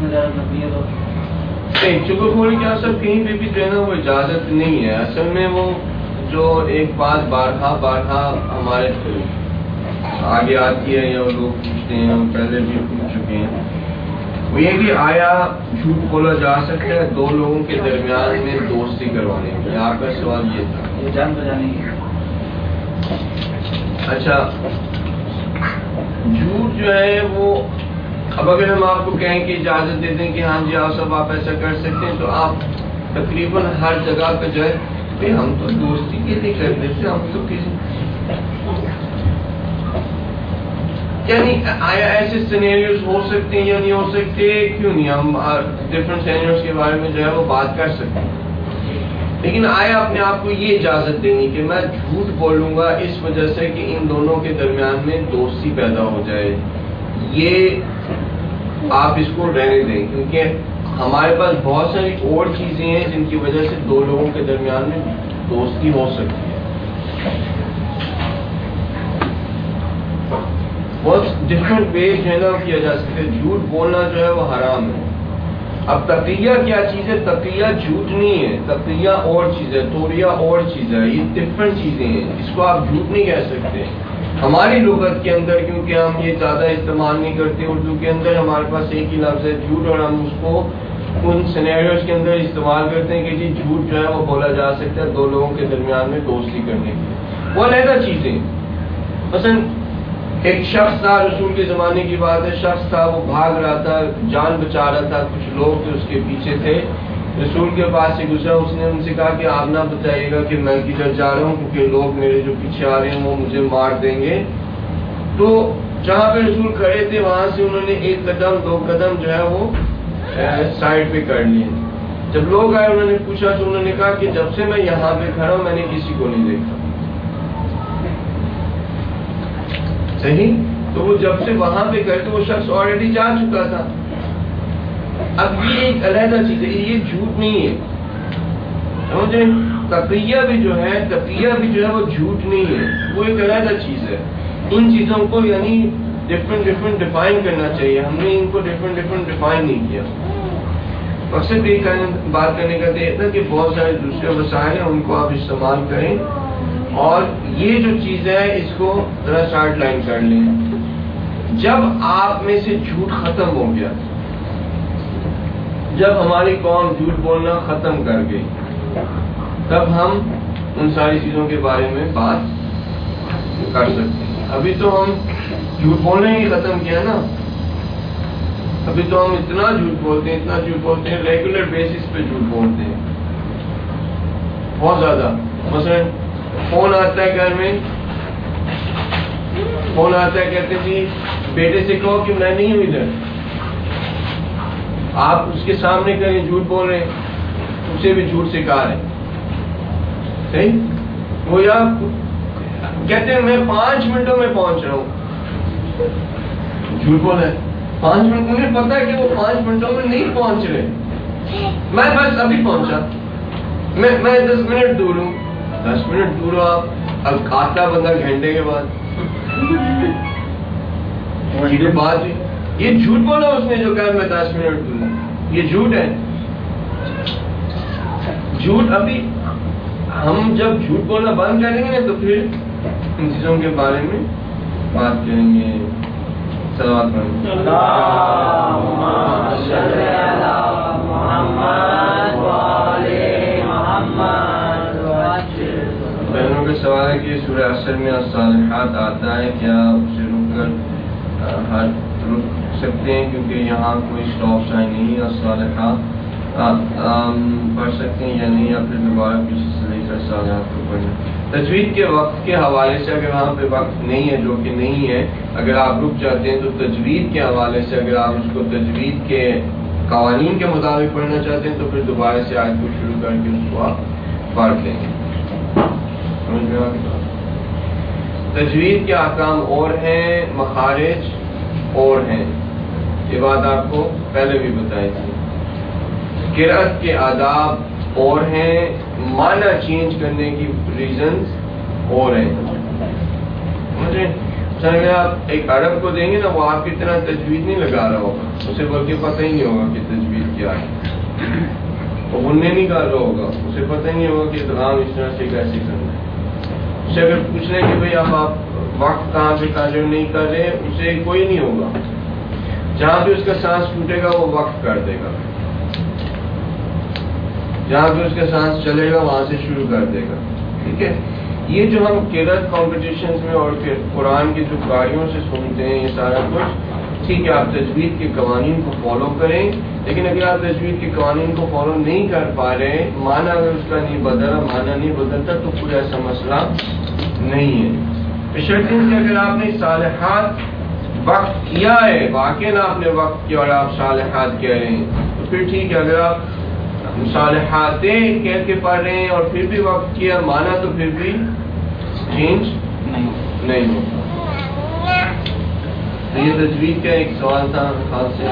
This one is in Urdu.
اجازت مبنی ہے تو نہیں، چگل خوری کیا سب کہیں پہ بھی جو ہے نا وہ اجازت نہیں ہے. اصل میں وہ جو ایک بات بارہا ہمارے آگے آتی ہے یا لوگ پوچھتے ہیں، ہم پہلے بھی پوچھ چکے ہیں، وہ یہ کہ آیا جھوٹ بولا جا سکتا ہے دو لوگوں کے درمیان میں دوستی کروانے کے لیے؟ آپ کا سوال یہ تھا. یہ جان بجانے کی. اچھا، جھوٹ جو ہے وہ اب اگر ہم آپ کو کہیں کہ اجازت دے دیں کہ ہاں جی آپ سب آپ ایسا کر سکتے ہیں، تو آپ تقریباً ہر جگہ پہ جو ہے بھائی ہم تو دوستی کے لیے کر دیتے، ہم تو کسی یعنی آیا ایسے سینیریوز ہو سکتے ہیں یا نہیں ہو سکتے؟ کیوں نہیں، ہم ڈفرنٹ سینیریوز کے بارے میں جو ہے وہ بات کر سکتے ہیں، لیکن آیا اپنے آپ کو یہ اجازت دیں گے کہ میں جھوٹ بولوں گا اس وجہ سے کہ ان دونوں کے درمیان میں دوستی پیدا ہو جائے؟ یہ آپ اس کو رہنے دیں، کیونکہ ہمارے پاس بہت ساری اور چیزیں ہیں جن کی وجہ سے دو لوگوں کے درمیان میں دوستی ہو سکتی ہے. بہت ڈفرینٹ ویز جو ہے نا کیا جا سکتا ہے. جھوٹ بولنا جو ہے وہ حرام ہے. اب تقیہ کیا چیز ہے؟ تقیہ جھوٹ نہیں ہے، تقیہ اور چیز ہے، توریہ اور چیز ہے. یہ ڈفرینٹ چیزیں ہیں، اس کو آپ جھوٹ نہیں کہہ سکتے. ہماری لغت کے اندر کیونکہ ہم یہ زیادہ استعمال نہیں کرتے، اردو کے اندر ہمارے پاس ایک ہی لفظ ہے جھوٹ، اور ہم اس کو ان سینیریوز کے اندر استعمال کرتے ہیں کہ جی جھوٹ جو ہے وہ بولا جا سکتا ہے دو لوگوں کے درمیان میں دوستی کرنے کے لیے. وہ علیحدہ چیزیں. مثلا ایک شخص تھا، رسول کے زمانے کی بات ہے، شخص تھا وہ بھاگ رہا تھا، جان بچا رہا تھا، کچھ لوگ تھے اس کے پیچھے تھے، رسول کے پاس سے گزرا، اس نے ان سے کہا کہ آپ نہ بتائیے گا کہ میں کدھر جا رہا ہوں کیونکہ لوگ میرے جو پیچھے آ رہے ہیں وہ مجھے مار دیں گے. تو جہاں پہ رسول کھڑے تھے وہاں سے انہوں نے ایک قدم دو قدم جو ہے وہ سائڈ پہ کر لیے. جب لوگ آئے انہوں نے پوچھا تو انہوں نے کہا کہ جب سے میں یہاں پہ کھڑا ہوں میں نے کسی کو نہیں دیکھا. صحیح؟ تو وہ جب سے وہاں پہ گئے تو وہ شخص آلریڈی جا چکا تھا. اب یہ ایک علیحدہ چیز ہے، یہ جھوٹ نہیں ہے. سمجھے؟ تقیہ بھی جو ہے وہ جھوٹ نہیں ہے، وہ ایک علیحدہ چیز ہے. ان چیزوں کو یعنی ڈفرینٹ ڈیفائن کرنا چاہیے. ہم نے ان کو ڈفرینٹ ڈیفائن نہیں کیا. مقصد یہ بات کرنے کا یہ تھا کہ بہت سارے دوسرے وسائل ہیں، ان کو آپ استعمال کریں، اور یہ جو چیز ہے اس کو ذرا سائڈ لائن کر لیں. جب آپ میں سے جھوٹ ختم ہو گیا، جب ہماری قوم جھوٹ بولنا ختم کر گئی، تب ہم ان ساری چیزوں کے بارے میں بات کر سکتے ہیں. ابھی تو ہم جھوٹ بولنا ہی ختم کیا نا. ابھی تو ہم اتنا جھوٹ بولتے ہیں ریگولر بیسس پہ جھوٹ بولتے ہیں بہت زیادہ. مثلا فون آتا ہے گھر میں، فون آتا ہے، کہتے جی بیٹے سے کہو کہ میں نہیں ہوں ادھر. آپ اس کے سامنے کریں جھوٹ بول رہے ہیں، اسے بھی جھوٹ سکھا رہے ہیں. صحیح؟ وہ یا کہتے ہیں میں 5 منٹوں میں پہنچ رہا ہوں، جھوٹ بول رہے ہیں. 5 منٹ، انہیں پتا ہے کہ وہ 5 منٹوں میں نہیں پہنچ رہے. میں بس ابھی پہنچا، میں 10 منٹ دور ہوں. 10 منٹ دور ہو آپ، اب آتا بندہ گھنٹے کے بعد. یہ جھوٹ بولا اس نے جو کہا میں 10 منٹ دور ہوں، یہ جھوٹ ہے. جھوٹ ابھی ہم جب جھوٹ بولنا بند کریں گے تو پھر ان چیزوں کے بارے میں بات کریں گے. صلوات پڑھیں. بہنوں کا سوال ہے کہ سورہ عصر میں الصالحات آتا ہے، کیا اسے رک کر رک سکتے ہیں کیونکہ یہاں کوئی اسٹاپ سائن نہیں ہے؟ الصالحات پڑھ سکتے ہیں یا نہیں، یا پھر دوبارہ پیچھے سے لے کر الصالحات کو پڑھنا؟ تجوید کے وقت کے حوالے سے اگر وہاں پہ وقت نہیں ہے، جو کہ نہیں ہے، اگر آپ رک جاتے ہیں تو تجوید کے حوالے سے اگر آپ اس کو تجوید کے قوانین کے مطابق پڑھنا چاہتے ہیں تو پھر دوبارہ سے آیت کو شروع کر کے اس کو آپ پڑھ لیں گے. سمجھ میں آ گیا؟ تجوید کے احکام اور ہیں، مخارج اور ہیں. یہ بات آپ کو پہلے بھی بتائی تھی. قرأت کے آداب اور ہیں، معنی چینج کرنے کی ریزنز اور ہیں. اگر آپ ایک عرب کو دیں گے نا، وہ آپ کی طرح تجوید نہیں لگا رہا ہوگا، اسے بلکہ پتہ ہی نہیں ہوگا کہ تجوید کیا ہے، وہ بننے نہیں کر رہا ہوگا، اسے پتہ ہی نہیں ہوگا کہ ادغام اس طرح سے کیسے کرنا ہے۔ اسے اگر پوچھ لیں کہ بھئی اب آپ وقت کہاں پہ کر رہے ہو نہیں کر رہے، اسے کوئی نہیں ہوگا، جہاں پہ اس کا سانس ٹوٹے گا وہ وقف کر دے گا، جہاں پہ اس کا سانس چلے گا وہاں سے شروع کر دے گا، ٹھیک ہے۔ یہ جو ہم قرأت کمپٹیشنز میں اور قرآن کی جو گاڑیوں سے سنتے ہیں یہ سارا کچھ ٹھیک ہے، آپ تجوید کے قوانین کو فالو کریں، لیکن اگر آپ تجوید کے قوانین کو فالو نہیں کر پا رہے، معنی اگر اس کا نہیں بدلا، معنی نہیں بدلتا تو کوئی ایسا مسئلہ نہیں ہے۔ بشرط کہ اگر آپ نے صالحات وقت کیا ہے، واقعی آپ نے وقت کیا اور آپ صالحات کہہ رہے ہیں تو پھر ٹھیک ہے، اگر آپ صالحاتیں کہہ کے پڑھ رہے ہیں اور پھر بھی وقت کیا، معنی تو پھر بھی چینج نہیں ہوتا۔ تو یہ تجوید کا ایک سوال تھا خاص سے۔